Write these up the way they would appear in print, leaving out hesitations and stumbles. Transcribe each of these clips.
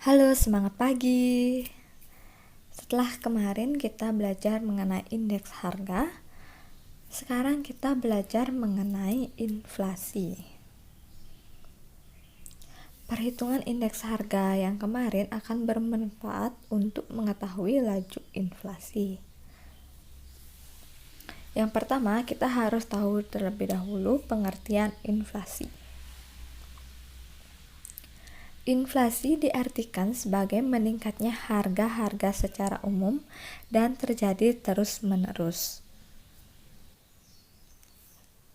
Halo, semangat pagi. Setelah kemarin kita belajar mengenai indeks harga, sekarang kita belajar mengenai inflasi. Perhitungan indeks harga yang kemarin akan bermanfaat untuk mengetahui laju inflasi. Yang pertama, kita harus tahu terlebih dahulu pengertian inflasi. Inflasi diartikan sebagai meningkatnya harga-harga secara umum dan terjadi terus-menerus.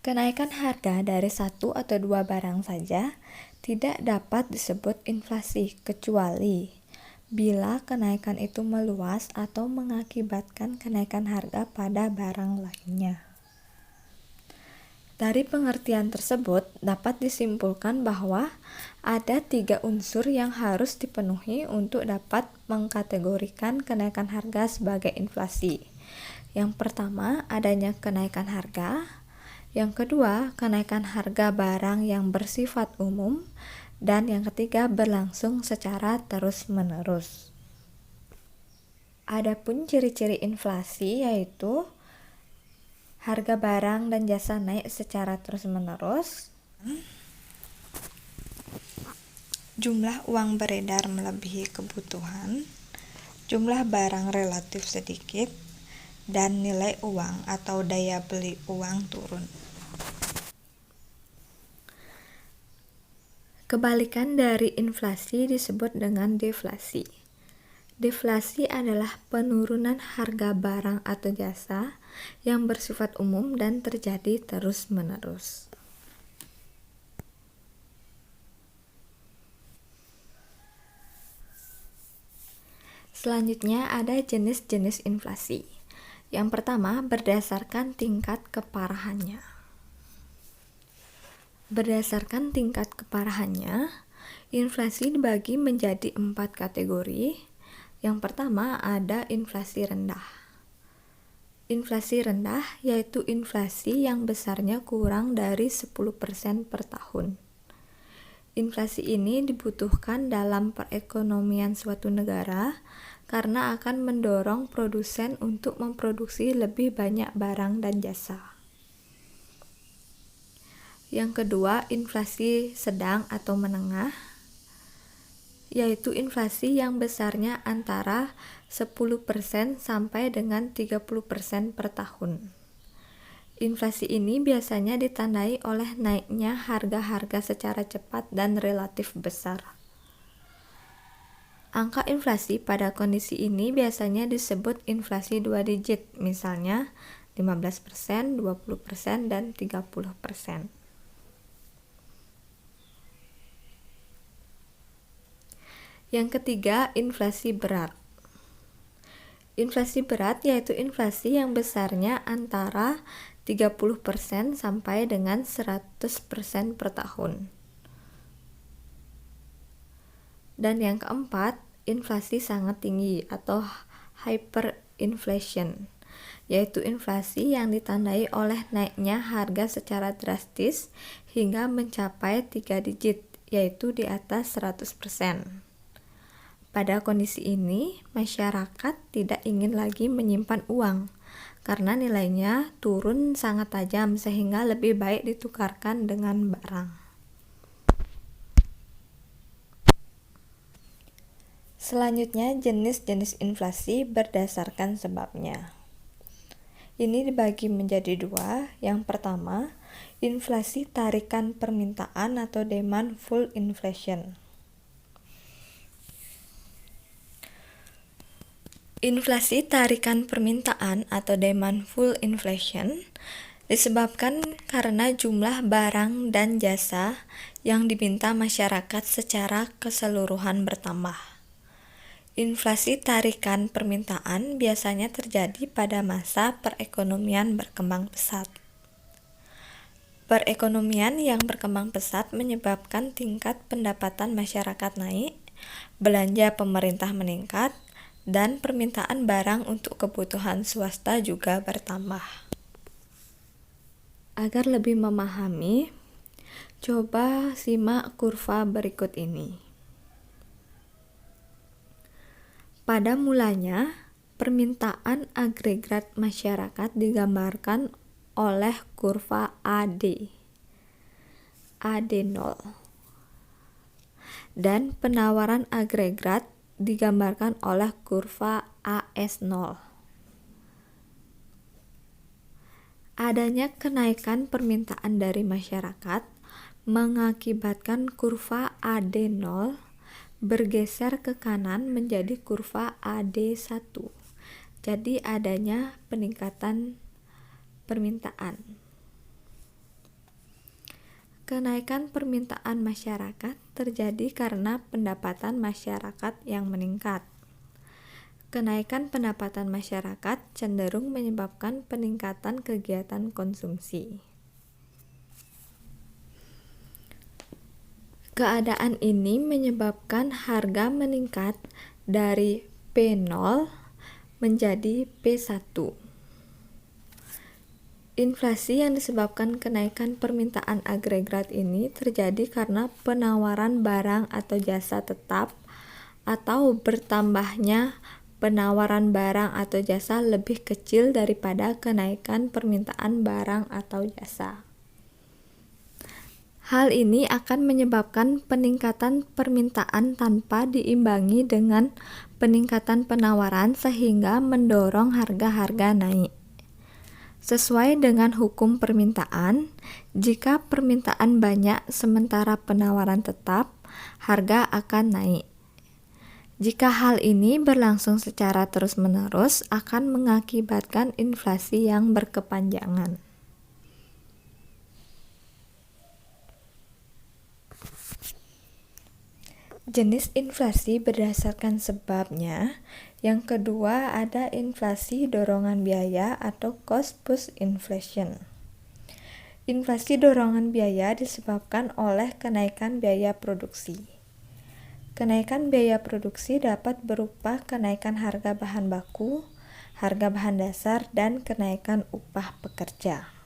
Kenaikan harga dari satu atau dua barang saja tidak dapat disebut inflasi kecuali bila kenaikan itu meluas atau mengakibatkan kenaikan harga pada barang lainnya. Dari pengertian tersebut dapat disimpulkan bahwa ada 3 unsur yang harus dipenuhi untuk dapat mengkategorikan kenaikan harga sebagai inflasi. Yang pertama, adanya kenaikan harga. Yang kedua, kenaikan harga barang yang bersifat umum. Dan yang ketiga, berlangsung secara terus-menerus. Adapun ciri-ciri inflasi yaitu harga barang dan jasa naik secara terus-menerus, jumlah uang beredar melebihi kebutuhan, jumlah barang relatif sedikit, dan nilai uang atau daya beli uang turun. Kebalikan dari inflasi disebut dengan deflasi. Deflasi adalah penurunan harga barang atau jasa yang bersifat umum dan terjadi terus-menerus. Selanjutnya ada jenis-jenis inflasi. Yang pertama, berdasarkan tingkat keparahannya. Berdasarkan tingkat keparahannya, inflasi dibagi menjadi 4 kategori. Yang pertama ada inflasi rendah. Inflasi rendah yaitu inflasi yang besarnya kurang dari 10% per tahun. Inflasi ini dibutuhkan dalam perekonomian suatu negara karena akan mendorong produsen untuk memproduksi lebih banyak barang dan jasa. Yang kedua, inflasi sedang atau menengah, yaitu inflasi yang besarnya antara 10% sampai dengan 30% per tahun. Inflasi ini biasanya ditandai oleh naiknya harga-harga secara cepat dan relatif besar. Angka inflasi pada kondisi ini biasanya disebut inflasi 2 digit, misalnya 15%, 20%, dan 30%. Yang ketiga, inflasi berat. Inflasi berat yaitu inflasi yang besarnya antara 30% sampai dengan 100% per tahun. Dan yang keempat, inflasi sangat tinggi atau hyperinflation, yaitu inflasi yang ditandai oleh naiknya harga secara drastis hingga mencapai 3 digit, yaitu di atas 100%. Pada kondisi ini, masyarakat tidak ingin lagi menyimpan uang karena nilainya turun sangat tajam sehingga lebih baik ditukarkan dengan barang. Selanjutnya, jenis-jenis inflasi berdasarkan sebabnya. Ini dibagi menjadi 2. Yang pertama, inflasi tarikan permintaan atau demand pull inflation. Inflasi tarikan permintaan atau demand pull inflation disebabkan karena jumlah barang dan jasa yang diminta masyarakat secara keseluruhan bertambah. Inflasi tarikan permintaan biasanya terjadi pada masa perekonomian berkembang pesat. Perekonomian yang berkembang pesat menyebabkan tingkat pendapatan masyarakat naik, belanja pemerintah meningkat, dan permintaan barang untuk kebutuhan swasta juga bertambah. Agar lebih memahami, coba simak kurva berikut ini. Pada mulanya, permintaan agregat masyarakat digambarkan oleh kurva AD, AD0, dan penawaran agregat digambarkan oleh kurva AS0. Adanya kenaikan permintaan dari masyarakat mengakibatkan kurva AD0 bergeser ke kanan menjadi kurva AD1. Jadi adanya peningkatan permintaan. Kenaikan permintaan masyarakat terjadi karena pendapatan masyarakat yang meningkat. Kenaikan pendapatan masyarakat cenderung menyebabkan peningkatan kegiatan konsumsi. Keadaan ini menyebabkan harga meningkat dari P0 menjadi P1. Inflasi yang disebabkan kenaikan permintaan agregat ini terjadi karena penawaran barang atau jasa tetap atau bertambahnya penawaran barang atau jasa lebih kecil daripada kenaikan permintaan barang atau jasa. Hal ini akan menyebabkan peningkatan permintaan tanpa diimbangi dengan peningkatan penawaran sehingga mendorong harga-harga naik. Sesuai dengan hukum permintaan, jika permintaan banyak sementara penawaran tetap, harga akan naik. Jika hal ini berlangsung secara terus-menerus, akan mengakibatkan inflasi yang berkepanjangan. Jenis inflasi berdasarkan sebabnya. Yang kedua ada inflasi dorongan biaya atau cost push inflation. Inflasi dorongan biaya disebabkan oleh kenaikan biaya produksi. Kenaikan biaya produksi dapat berupa kenaikan harga bahan baku, harga bahan dasar, dan kenaikan upah pekerja.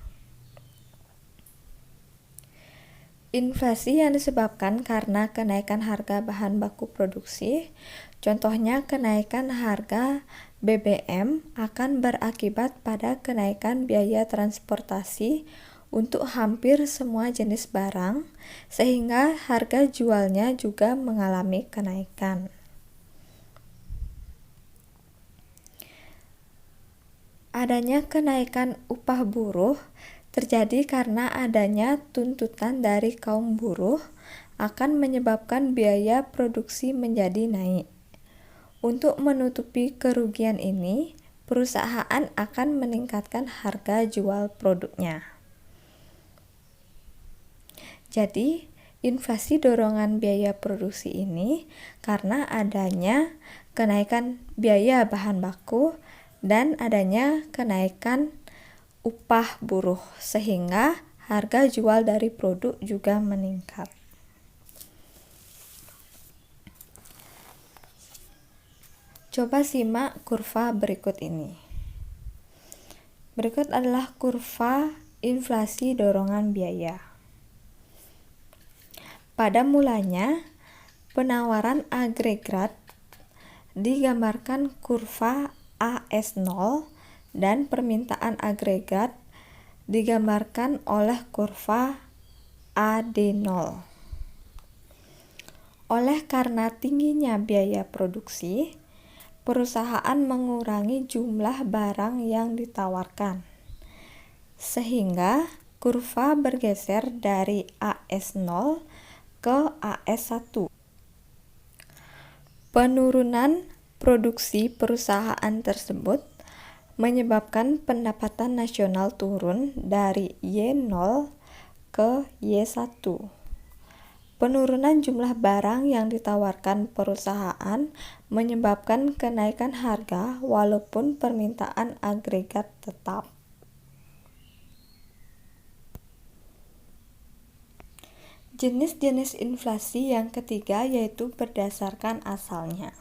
Inflasi yang disebabkan karena kenaikan harga bahan baku produksi, contohnya kenaikan harga BBM akan berakibat pada kenaikan biaya transportasi untuk hampir semua jenis barang, sehingga harga jualnya juga mengalami kenaikan. Adanya kenaikan upah buruh terjadi karena adanya tuntutan dari kaum buruh akan menyebabkan biaya produksi menjadi naik. Untuk menutupi kerugian ini, perusahaan akan meningkatkan harga jual produknya. Jadi, inflasi dorongan biaya produksi ini karena adanya kenaikan biaya bahan baku dan adanya kenaikan upah buruh, sehingga harga jual dari produk juga meningkat. Coba simak kurva berikut ini. Berikut adalah kurva inflasi dorongan biaya. Pada mulanya, penawaran agregat digambarkan kurva AS0 dan permintaan agregat digambarkan oleh kurva AD0. Oleh karena tingginya biaya produksi, perusahaan mengurangi jumlah barang yang ditawarkan, sehingga kurva bergeser dari AS0 ke AS1. Penurunan produksi perusahaan tersebut menyebabkan pendapatan nasional turun dari Y0 ke Y1. Penurunan jumlah barang yang ditawarkan perusahaan menyebabkan kenaikan harga walaupun permintaan agregat tetap. Jenis-jenis inflasi yang ketiga yaitu berdasarkan asalnya.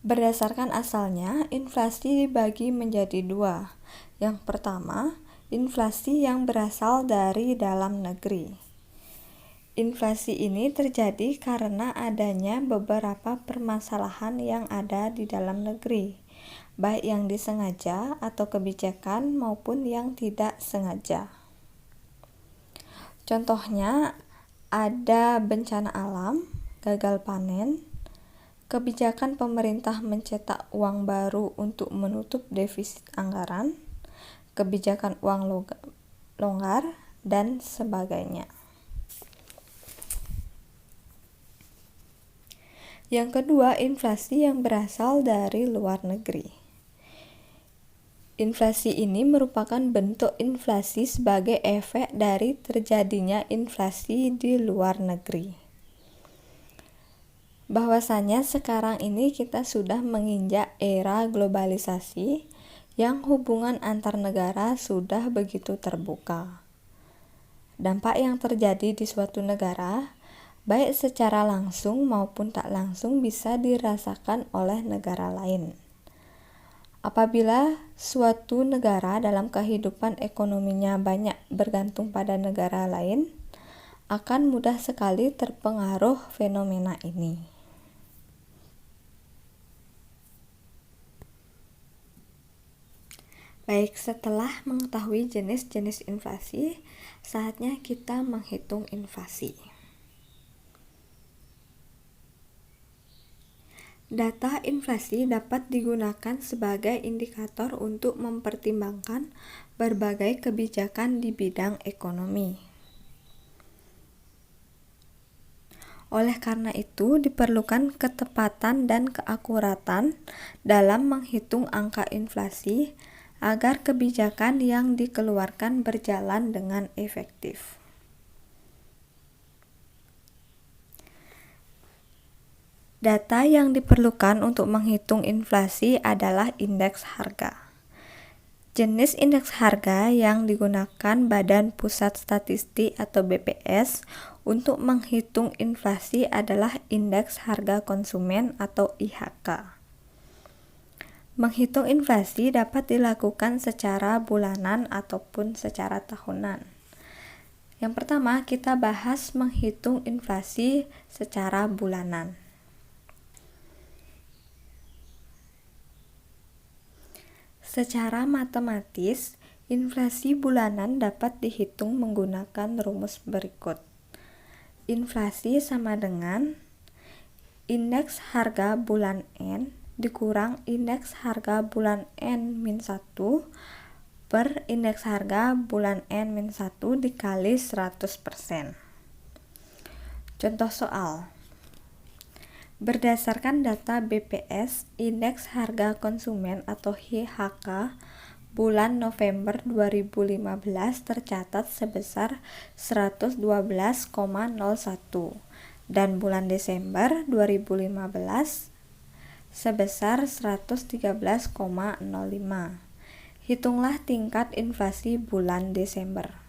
Berdasarkan asalnya, inflasi dibagi menjadi dua. Yang pertama, inflasi yang berasal dari dalam negeri. Inflasi ini terjadi karena adanya beberapa permasalahan yang ada di dalam negeri, baik yang disengaja atau kebijakan maupun yang tidak sengaja. Contohnya, ada bencana alam, gagal panen, kebijakan pemerintah mencetak uang baru untuk menutup defisit anggaran, kebijakan uang longgar, dan sebagainya. Yang kedua, inflasi yang berasal dari luar negeri. Inflasi ini merupakan bentuk inflasi sebagai efek dari terjadinya inflasi di luar negeri. Bahwasanya sekarang ini kita sudah menginjak era globalisasi yang hubungan antar negara sudah begitu terbuka. Dampak yang terjadi di suatu negara, baik secara langsung maupun tak langsung, bisa dirasakan oleh negara lain. Apabila suatu negara dalam kehidupan ekonominya banyak bergantung pada negara lain, akan mudah sekali terpengaruh fenomena ini. Baik, setelah mengetahui jenis-jenis inflasi, saatnya kita menghitung inflasi. Data inflasi dapat digunakan sebagai indikator untuk mempertimbangkan berbagai kebijakan di bidang ekonomi. Oleh karena itu, diperlukan ketepatan dan keakuratan dalam menghitung angka inflasi agar kebijakan yang dikeluarkan berjalan dengan efektif. Data yang diperlukan untuk menghitung inflasi adalah indeks harga. Jenis indeks harga yang digunakan Badan Pusat Statistik atau BPS untuk menghitung inflasi adalah indeks harga konsumen atau IHK. Menghitung inflasi dapat dilakukan secara bulanan ataupun secara tahunan. Yang pertama, kita bahas menghitung inflasi secara bulanan. Secara matematis, inflasi bulanan dapat dihitung menggunakan rumus berikut. Inflasi sama dengan indeks harga bulan N dikurang indeks harga bulan N-1 per indeks harga bulan N-1 dikali 100%. Contoh soal. Berdasarkan data BPS, indeks harga konsumen atau IHK bulan November 2015 tercatat sebesar 112,01 dan bulan Desember 2015 sebesar 113,05. Hitunglah tingkat inflasi bulan Desember.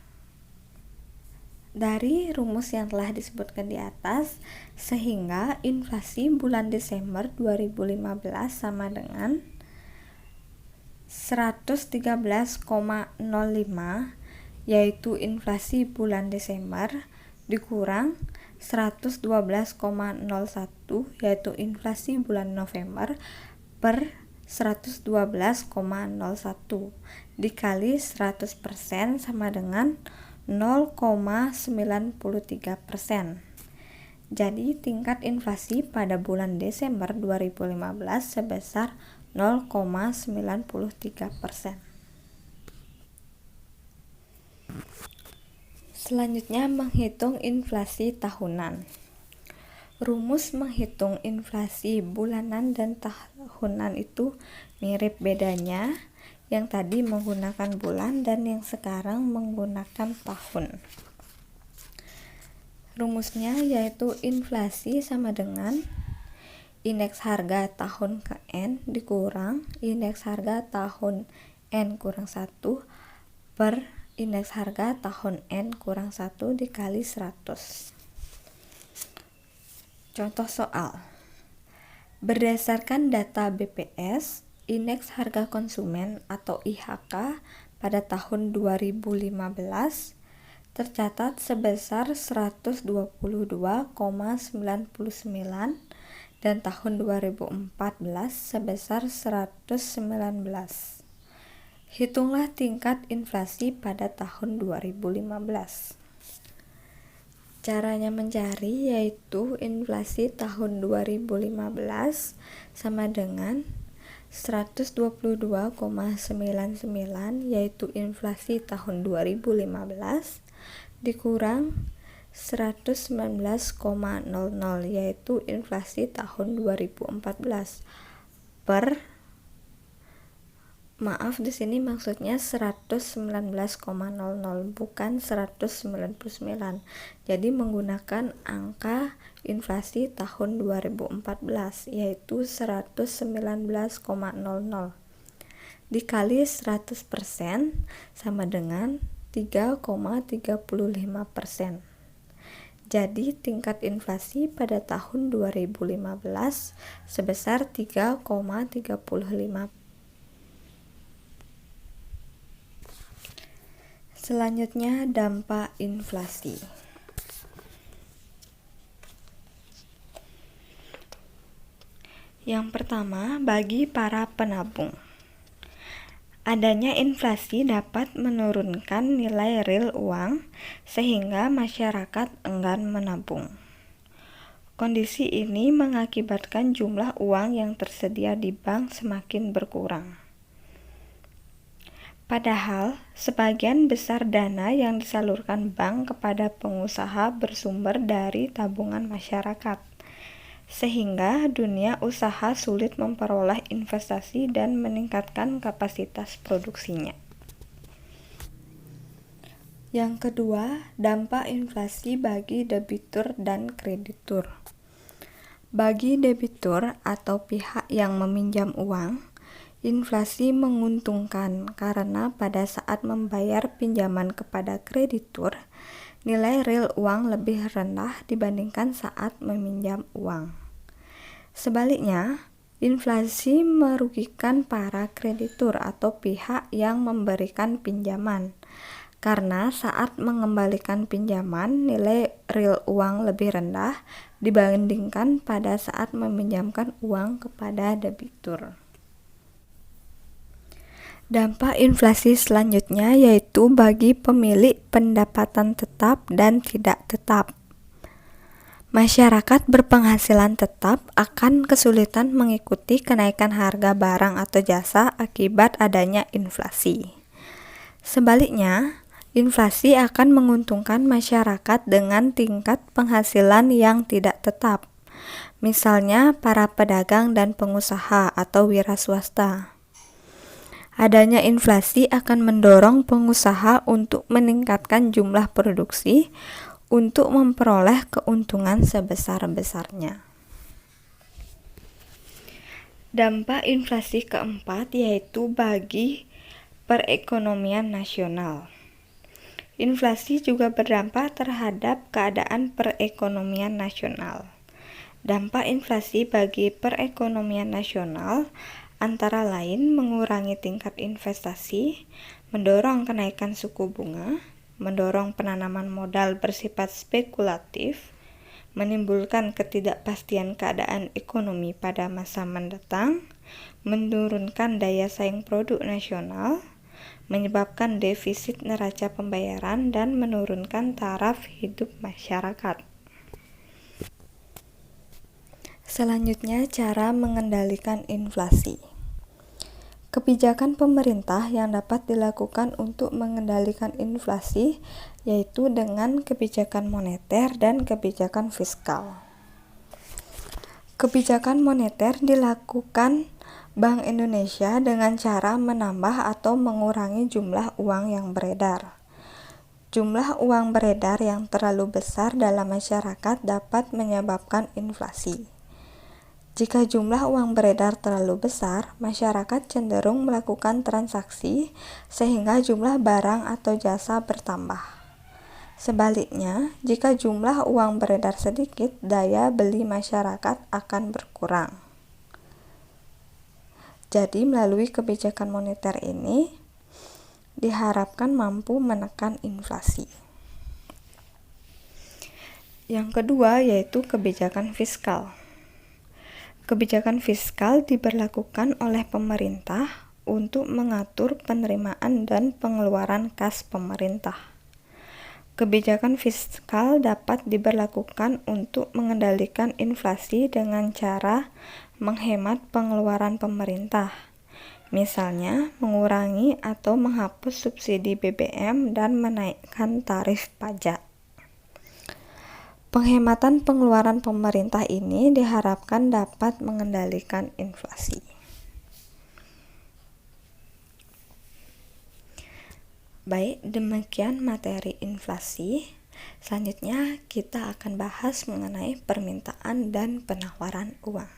Dari rumus yang telah disebutkan di atas, sehingga inflasi bulan Desember 2015 sama dengan 113,05, yaitu inflasi bulan Desember, dikurang 112,01, yaitu inflasi bulan November, per 112,01 dikali 100% sama dengan 0,93%. Jadi tingkat inflasi pada bulan Desember 2015 sebesar 0,93%. Selanjutnya, menghitung inflasi tahunan. Rumus menghitung inflasi bulanan dan tahunan itu mirip, bedanya yang tadi menggunakan bulan dan yang sekarang menggunakan tahun. Rumusnya yaitu inflasi sama dengan indeks harga tahun ke N dikurang indeks harga tahun N kurang 1 per indeks harga tahun N kurang 1 dikali 100. Contoh soal. Berdasarkan data BPS, indeks harga konsumen atau IHK pada tahun 2015 tercatat sebesar 122,99 dan tahun 2014 sebesar 119. Hitunglah tingkat inflasi pada tahun 2015. Caranya mencari yaitu inflasi tahun 2015 sama dengan 122,99 yaitu inflasi tahun 2015 dikurang 119,00 yaitu inflasi tahun 2014 di sini maksudnya 119,00 bukan 199. Jadi menggunakan angka inflasi tahun 2014 yaitu 119,00 dikali 100% sama dengan 3,35%. Jadi tingkat inflasi pada tahun 2015 sebesar 3,35%. Selanjutnya, dampak inflasi. Yang pertama, bagi para penabung. Adanya inflasi dapat menurunkan nilai real uang sehingga masyarakat enggan menabung. Kondisi ini mengakibatkan jumlah uang yang tersedia di bank semakin berkurang. Padahal, sebagian besar dana yang disalurkan bank kepada pengusaha bersumber dari tabungan masyarakat, sehingga dunia usaha sulit memperoleh investasi dan meningkatkan kapasitas produksinya. Yang kedua, dampak inflasi bagi debitur dan kreditur. Bagi debitur atau pihak yang meminjam uang, inflasi menguntungkan karena pada saat membayar pinjaman kepada kreditur, nilai real uang lebih rendah dibandingkan saat meminjam uang. Sebaliknya, inflasi merugikan para kreditur atau pihak yang memberikan pinjaman, karena saat mengembalikan pinjaman, nilai real uang lebih rendah dibandingkan pada saat meminjamkan uang kepada debitur. Dampak inflasi selanjutnya yaitu bagi pemilik pendapatan tetap dan tidak tetap. Masyarakat berpenghasilan tetap akan kesulitan mengikuti kenaikan harga barang atau jasa akibat adanya inflasi. Sebaliknya, inflasi akan menguntungkan masyarakat dengan tingkat penghasilan yang tidak tetap, misalnya para pedagang dan pengusaha atau wira swasta. Adanya inflasi akan mendorong pengusaha untuk meningkatkan jumlah produksi untuk memperoleh keuntungan sebesar-besarnya. Dampak inflasi keempat yaitu bagi perekonomian nasional. Inflasi juga berdampak terhadap keadaan perekonomian nasional. Dampak inflasi bagi perekonomian nasional antara lain mengurangi tingkat investasi, mendorong kenaikan suku bunga, mendorong penanaman modal bersifat spekulatif, menimbulkan ketidakpastian keadaan ekonomi pada masa mendatang, menurunkan daya saing produk nasional, menyebabkan defisit neraca pembayaran, dan menurunkan taraf hidup masyarakat. Selanjutnya, cara mengendalikan inflasi. Kebijakan pemerintah yang dapat dilakukan untuk mengendalikan inflasi yaitu dengan kebijakan moneter dan kebijakan fiskal. Kebijakan moneter dilakukan Bank Indonesia dengan cara menambah atau mengurangi jumlah uang yang beredar. Jumlah uang beredar yang terlalu besar dalam masyarakat dapat menyebabkan inflasi. Jika jumlah uang beredar terlalu besar, masyarakat cenderung melakukan transaksi sehingga jumlah barang atau jasa bertambah. Sebaliknya, jika jumlah uang beredar sedikit, daya beli masyarakat akan berkurang. Jadi, melalui kebijakan moneter ini diharapkan mampu menekan inflasi. Yang kedua yaitu kebijakan fiskal. Kebijakan fiskal diberlakukan oleh pemerintah untuk mengatur penerimaan dan pengeluaran kas pemerintah. Kebijakan fiskal dapat diberlakukan untuk mengendalikan inflasi dengan cara menghemat pengeluaran pemerintah, misalnya mengurangi atau menghapus subsidi BBM dan menaikkan tarif pajak. Penghematan pengeluaran pemerintah ini diharapkan dapat mengendalikan inflasi. Baik, demikian materi inflasi. Selanjutnya kita akan bahas mengenai permintaan dan penawaran uang.